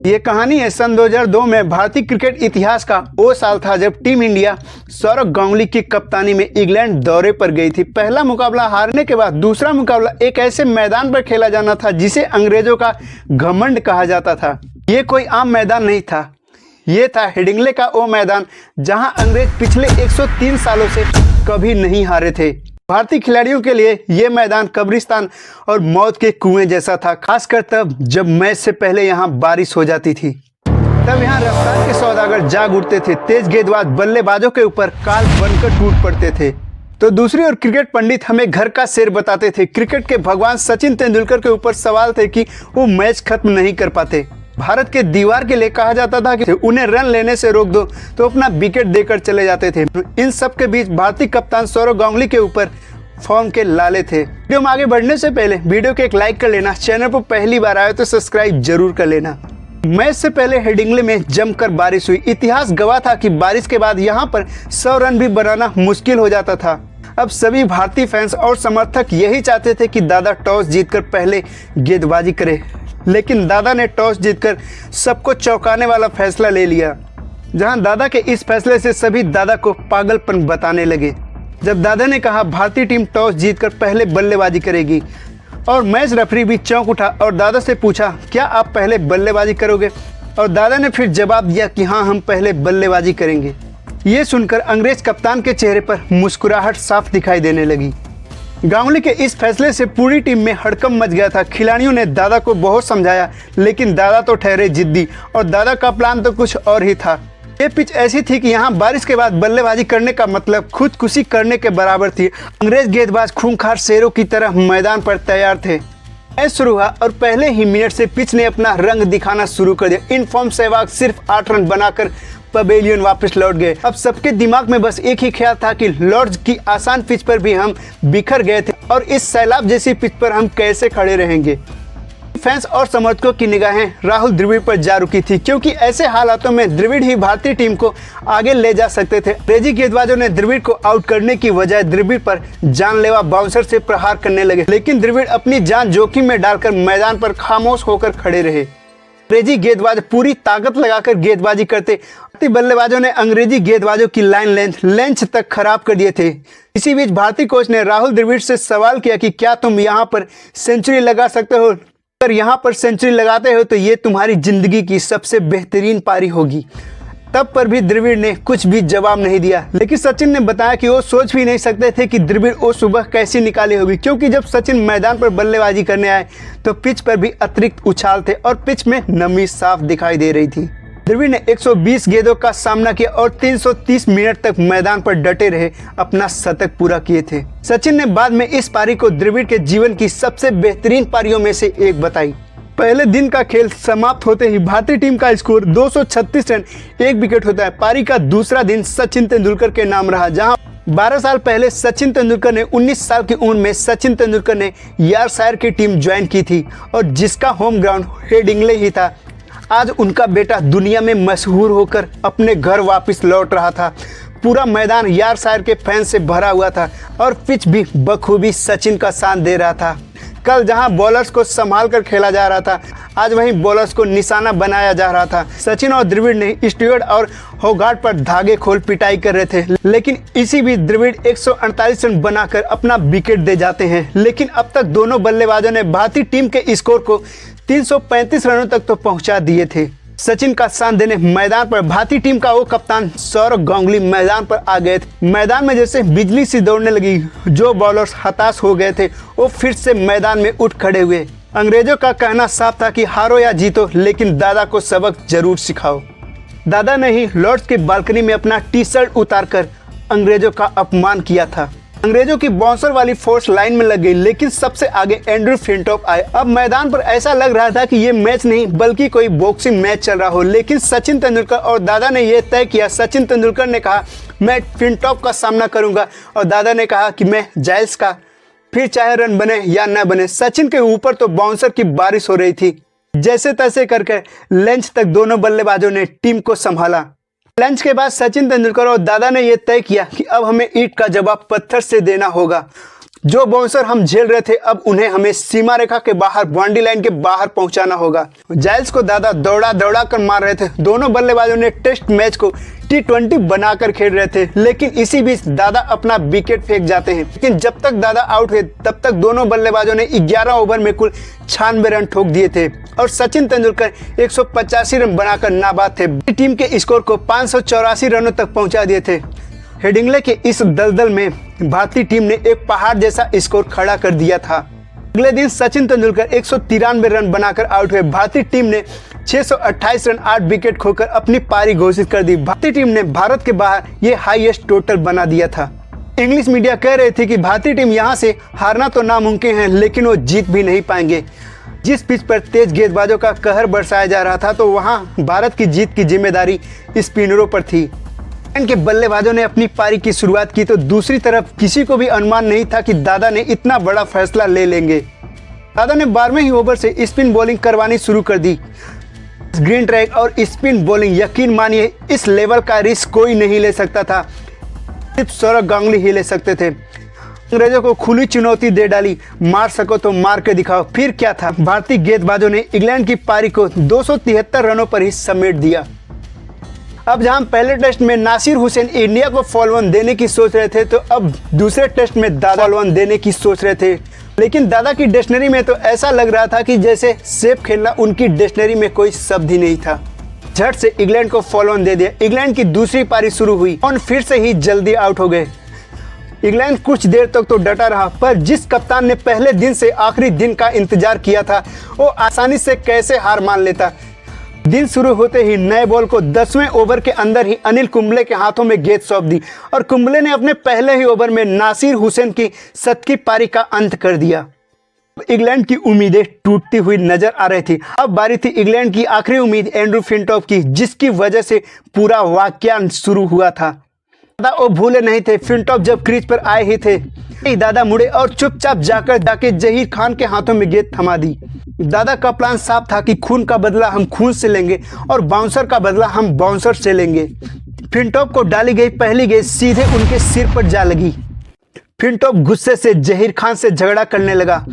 ये कहानी है सन 2002 में भारतीय क्रिकेट इतिहास का वो साल था जब टीम इंडिया सौरव गांगुली की कप्तानी में इंग्लैंड दौरे पर गई थी। पहला मुकाबला हारने के बाद दूसरा मुकाबला एक ऐसे मैदान पर खेला जाना था जिसे अंग्रेजों का घमंड कहा जाता था। ये कोई आम मैदान नहीं था, ये था हेडिंग्ले का वो मैदान जहां अंग्रेज पिछले 103 सालों से कभी नहीं हारे थे। भारतीय खिलाड़ियों के लिए ये मैदान कब्रिस्तान और मौत के कुएं जैसा था, खासकर तब जब मैच से पहले यहाँ बारिश हो जाती थी। तब यहाँ रफ्तार के सौदागर जाग उठते थे, तेज गेंदबाज बल्लेबाजों के ऊपर काल बनकर टूट पड़ते थे। तो दूसरी ओर क्रिकेट पंडित हमें घर का शेर बताते थे। क्रिकेट के भगवान सचिन तेंदुलकर के ऊपर सवाल थे कि वो मैच खत्म नहीं कर पाते। भारत के दीवार के लिए कहा जाता था कि उन्हें रन लेने से रोक दो तो अपना विकेट देकर चले जाते थे। इन सब के बीच भारतीय कप्तान सौरव गांगुली के ऊपर फॉर्म के लाले थे। वीडियो में आगे बढ़ने से पहले वीडियो को एक लाइक कर लेना, चैनल पर पहली बार आए तो सब्सक्राइब जरूर कर लेना। मैच से पहले हेडिंग्ले में जमकर बारिश हुई। इतिहास गवाह था कि बारिश के बाद यहाँ पर 100 रन भी बनाना मुश्किल हो जाता था। अब सभी भारतीय फैंस और समर्थक यही चाहते थे कि दादा टॉस जीतकर पहले गेंदबाजी करे, लेकिन दादा ने टॉस जीतकर सबको चौंकाने वाला फैसला ले लिया। जहां दादा के इस फैसले से सभी दादा को पागलपन बताने लगे। जब दादा ने कहा भारतीय टीम टॉस जीतकर पहले बल्लेबाजी करेगी और मैच रेफरी भी चौंक उठा और दादा से पूछा क्या आप पहले बल्लेबाजी करोगे, और दादा ने फिर जवाब दिया कि हाँ हम पहले बल्लेबाजी करेंगे। ये सुनकर अंग्रेज कप्तान के चेहरे पर मुस्कुराहट साफ दिखाई देने लगी। गांगुली के इस फैसले से पूरी टीम में हड़कंप मच गया था। खिलाड़ियों ने दादा को बहुत समझाया, लेकिन दादा तो ठहरे जिद्दी और दादा का प्लान तो कुछ और ही था। ये पिच ऐसी थी कि यहाँ बारिश के बाद बल्लेबाजी करने का मतलब खुदकुशी करने के बराबर थी। अंग्रेज गेंदबाज खूंखार शेरों की तरह मैदान पर तैयार थे। मैच शुरू हुआ और पहले ही मिनट से पिच ने अपना रंग दिखाना शुरू कर दिया। इन फॉर्म सहवाग सिर्फ 8 रन बनाकर पवेलियन वापस लौट गए। अब सबके दिमाग में बस एक ही ख्याल था कि लॉर्ड्स की आसान पिच पर भी हम बिखर गए थे और इस सैलाब जैसी पिच पर हम कैसे खड़े रहेंगे। फैंस और समर्थकों की निगाहें राहुल द्रविड़ पर जा रुकी थी, क्योंकि ऐसे हालातों में द्रविड़ ही भारतीय टीम को आगे ले जा सकते थे। अंग्रेजी गेंदबाजों ने द्रविड़ को आउट करने की बजाय द्रविड़ पर जानलेवा बाउंसर से प्रहार करने लगे, लेकिन द्रविड़ अपनी जान जोखिम में डालकर मैदान पर खामोश होकर खड़े रहे। अंग्रेजी गेंदबाज पूरी ताकत लगाकर गेंदबाजी करते। भारतीय बल्लेबाजों ने अंग्रेजी गेंदबाजों की लाइन लेंथ तक खराब कर दिए थे। इसी बीच भारतीय कोच ने राहुल द्रविड़ से सवाल किया कि क्या तुम यहाँ पर सेंचुरी लगा सकते हो? अगर यहाँ पर सेंचुरी लगाते हो तो ये तुम्हारी जिंदगी की सबसे बेहतरीन पारी होगी। तब पर भी द्रविड़ ने कुछ भी जवाब नहीं दिया, लेकिन सचिन ने बताया कि वो सोच भी नहीं सकते थे कि द्रविड़ वो सुबह कैसी निकाली होगी, क्योंकि जब सचिन मैदान पर बल्लेबाजी करने आए तो पिच पर भी अतिरिक्त उछाल थे और पिच में नमी साफ दिखाई दे रही थी। द्रविड़ ने 120 गेंदों का सामना किया और 330 मिनट तक मैदान पर डटे रहे, अपना शतक पूरा किए थे। सचिन ने बाद में इस पारी को द्रविड़ के जीवन की सबसे बेहतरीन पारियों में से एक बताई। पहले दिन का खेल समाप्त होते ही भारतीय टीम का स्कोर 236 रन 1 विकेट होता है। पारी का दूसरा दिन सचिन तेंदुलकर के नाम रहा, जहां 12 साल पहले सचिन तेंदुलकर ने 19 साल की उम्र में सचिन तेंदुलकर ने यॉर्कशायर की टीम ज्वाइन की थी और जिसका होम ग्राउंड हेडिंग्ले ही था। आज उनका बेटा दुनिया में मशहूर होकर अपने घर वापस लौट रहा था। पूरा मैदान यॉर्कशायर के फैन से भरा हुआ था और पिच भी बखूबी सचिन का साथ दे रहा था। कल जहां बॉलर्स को संभाल कर खेला जा रहा था, आज वहीं बॉलर्स को निशाना बनाया जा रहा था। सचिन और द्रविड़ ने स्टुअर्ट और होगार्ट पर धागे खोल पिटाई कर रहे थे, लेकिन इसी बीच द्रविड़ 148 रन बनाकर अपना विकेट दे जाते हैं। लेकिन अब तक दोनों बल्लेबाजों ने भारतीय टीम के स्कोर को 335 रनों तक तो पहुंचा दिए थे। सचिन का साथ देने मैदान पर भारतीय टीम का वो कप्तान सौरव गांगुली मैदान पर आ गए थे। मैदान में जैसे बिजली सी दौड़ने लगी। जो बॉलर्स हताश हो गए थे वो फिर से मैदान में उठ खड़े हुए। अंग्रेजों का कहना साफ था कि हारो या जीतो, लेकिन दादा को सबक जरूर सिखाओ। दादा ने ही लॉर्ड्स की बालकनी में अपना टी-शर्ट उतारकर अंग्रेजों का अपमान किया था। अंग्रेजों की बाउंसर वाली फोर्स लाइन में लग गई, लेकिन सबसे आगे एंड्रू फिंटॉप आए। अब मैदान पर ऐसा लग रहा था कि ये मैच नहीं बल्कि कोई बॉक्सिंग मैच चल रहा हो, लेकिन सचिन तेंदुलकर और दादा ने यह तय किया। सचिन तेंदुलकर ने कहा मैं फिंटॉप का सामना करूंगा और दादा ने कहा कि मैं जायल्स का, फिर चाहे रन बने या न बने। सचिन के ऊपर तो बाउंसर की बारिश हो रही थी। जैसे तैसे करके लंच तक दोनों बल्लेबाजों ने टीम को संभाला। लंच के बाद सचिन तेंदुलकर और दादा ने यह तय किया कि अब हमें ईंट का जवाब पत्थर से देना होगा। जो बाउंसर हम झेल रहे थे अब उन्हें हमें सीमा रेखा के बाहर, बाउंड्री लाइन के बाहर पहुंचाना होगा। जायल्स को दादा दौड़ा दौड़ा कर मार रहे थे। दोनों बल्लेबाजों ने टेस्ट मैच को T20 बनाकर खेल रहे थे, लेकिन इसी बीच दादा अपना विकेट फेंक जाते हैं। लेकिन जब तक दादा आउट हुए तब तक दोनों बल्लेबाजों ने 11 ओवर में कुल 96 रन ठोक दिए थे और सचिन तेंदुलकर 185 रन बनाकर नाबाद थे। टीम के स्कोर को 584 रनों तक पहुंचा दिए थे। हेडिंग्ले के इस दलदल में भारतीय टीम ने एक पहाड़ जैसा स्कोर खड़ा कर दिया था। अगले दिन सचिन तेंदुलकर 193 रन बनाकर आउट हुए। भारतीय टीम ने 628 रन 8 विकेट खोकर अपनी पारी घोषित कर दी। भारतीय टीम ने भारत के बाहर ये हाईएस्ट टोटल बना दिया था। इंग्लिश मीडिया कह रही थी कि भारतीय टीम यहां से हारना तो नामुमकिन है, लेकिन वो जीत भी नहीं पाएंगे। जिस पिच पर तेज गेंदबाजों का कहर बरसाया जा रहा था, तो वहां भारत की जीत की जिम्मेदारी स्पिनरों पर थी। इंग्लैंड के बल्लेबाजों ने अपनी पारी की शुरुआत की तो दूसरी तरफ किसी को भी अनुमान नहीं था कि दादा ने इतना बड़ा फैसला ले लेंगे। दादा ने 12वें ही ओवर से स्पिन बॉलिंग करवानी शुरू कर दी। ग्रीन ट्रैक और स्पिन बॉलिंग, यकीन मानिए इस लेवल का रिस्क कोई नहीं ले सकता था, सिर्फ सौरव गांगुली ही ले सकते थे। अंग्रेजों को खुली चुनौती दे डाली, मार सको तो मार के दिखाओ। फिर क्या था, भारतीय गेंदबाजों ने इंग्लैंड की पारी को 273 रनों पर ही समेट दिया। अब जहां पहले टेस्ट में नासिर हुसैन इंडिया को फॉलोअन देने की सोच रहे थे, तो अब दूसरे टेस्ट में दादा फॉलोअन देने की सोच रहे थे। लेकिन दादा की डिक्शनरी में तो ऐसा लग रहा था कि जैसे सेफ खेलना उनकी डिक्शनरी में कोई शब्द ही नहीं था। झट से इंग्लैंड को फॉलोअन दे दिया। इंग्लैंड की दूसरी पारी शुरू हुई और फिर से ही जल्दी आउट हो गए। इंग्लैंड कुछ देर तक तो डटा रहा, पर जिस कप्तान ने पहले दिन से आखिरी दिन का इंतजार किया था, वो आसानी से कैसे हार मान लेता। दिन शुरू होते ही नए बॉल को 10वें ओवर के अंदर ही अनिल कुंबले के हाथों में गेंद सौंप दी और कुंबले ने अपने पहले ही ओवर में नासिर हुसैन की शतकी पारी का अंत कर दिया। इंग्लैंड की उम्मीदें टूटती हुई नजर आ रही थी। अब बारी थी इंग्लैंड की आखिरी उम्मीद एंड्रू फिंटॉप की, जिसकी वजह से पूरा वाकयांश शुरू हुआ था। दादा वो भूले नहीं थे। फिंटॉप जब क्रीज पर आए ही थे, दादा मुड़े और चुपचाप जाके जहीर खान के हाथों में गेंद थमा दी। दादा का प्लान साफ था कि खून का बदला हम खून से लेंगे और बाउंसर का बदला हम बाउंसर से लेंगे। फिंटॉप को डाली गई पहली गेंद सीधे उनके सिर पर जा लगी। फिंटॉप गुस्से से जहीर खान से झगड़ा करने लगा।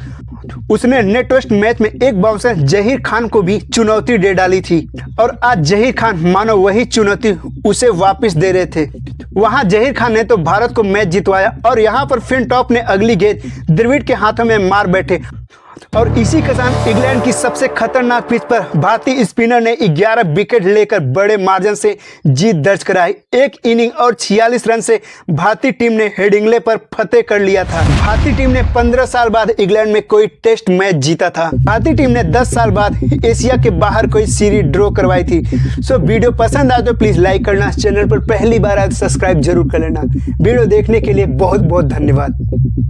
उसने नेट टेस्ट मैच में एक बाउंसर जहीर खान को भी चुनौती दे डाली थी और आज जहीर खान मानो वही चुनौती उसे वापस दे रहे थे। वहां जहीर खान ने तो भारत को मैच जितवाया और यहां पर फिंटॉप ने अगली गेंद द्रविड़ के हाथों में मार बैठे और इसी के साथ इंग्लैंड की सबसे खतरनाक पिच पर भारतीय स्पिनर ने 11 विकेट लेकर बड़े मार्जिन से जीत दर्ज कराई। एक इनिंग और 46 रन से भारतीय टीम ने हेडिंग्ले पर फतेह कर लिया था। भारतीय टीम ने 15 साल बाद इंग्लैंड में कोई टेस्ट मैच जीता था। भारतीय टीम ने 10 साल बाद एशिया के बाहर कोई सीरीज ड्रॉ करवाई थी। सो वीडियो पसंद आए तो प्लीज लाइक करना, चैनल पर पहली बार आए तो सब्सक्राइब जरूर कर लेना। वीडियो देखने के लिए बहुत बहुत धन्यवाद।